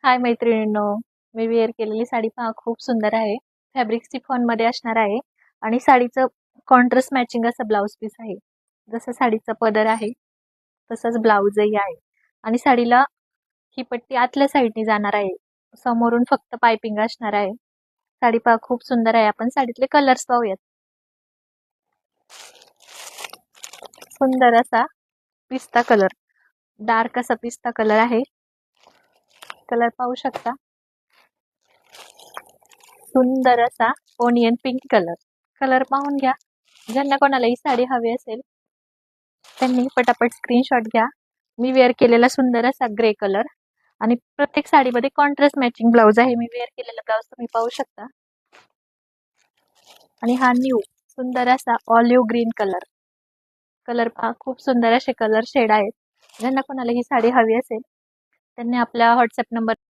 हाय मैत्रिणींनो, मी वेअर केलेली साडी पहा खूप सुंदर आहे. फॅब्रिक शिफॉन मध्ये असणार आहे आणि साडीचं कॉन्ट्रास्ट मॅचिंग असं ब्लाउज पीस आहे. जसं साडीचा पदर आहे तसंच ब्लाउजही आहे आणि साडीला ही पट्टी आतल्या साईडने जाणार आहे. समोरून फक्त पाइपिंग असणार आहे. साडी पहा खूप सुंदर आहे. आपण साडीतले कलर्स पाहूयात. सुंदर असा पिस्ता कलर, डार्क असा पिस्ता कलर आहे. कलर पाहू शकता. सुंदर असा ओनियन पिंक कलर. कलर पाहून घ्या. ज्यांना कोणाला ही साडी हवी असेल त्यांनी पटापट स्क्रीनशॉट घ्या. मी वेअर केलेला सुंदर असा ग्रे कलर आणि प्रत्येक साडीमध्ये कॉन्ट्रास्ट मॅचिंग ब्लाउज आहे. मी वेअर केलेला ब्लाउज तुम्ही पाहू शकता. आणि हा न्यू सुंदर असा ऑलिव्ह ग्रीन कलर. कलर पहा खूप सुंदर असे कलर शेड आहेत. ज्यांना कोणाला ही साडी हवी असेल त्यांनी आपल्या व्हॉट्सअप नंबर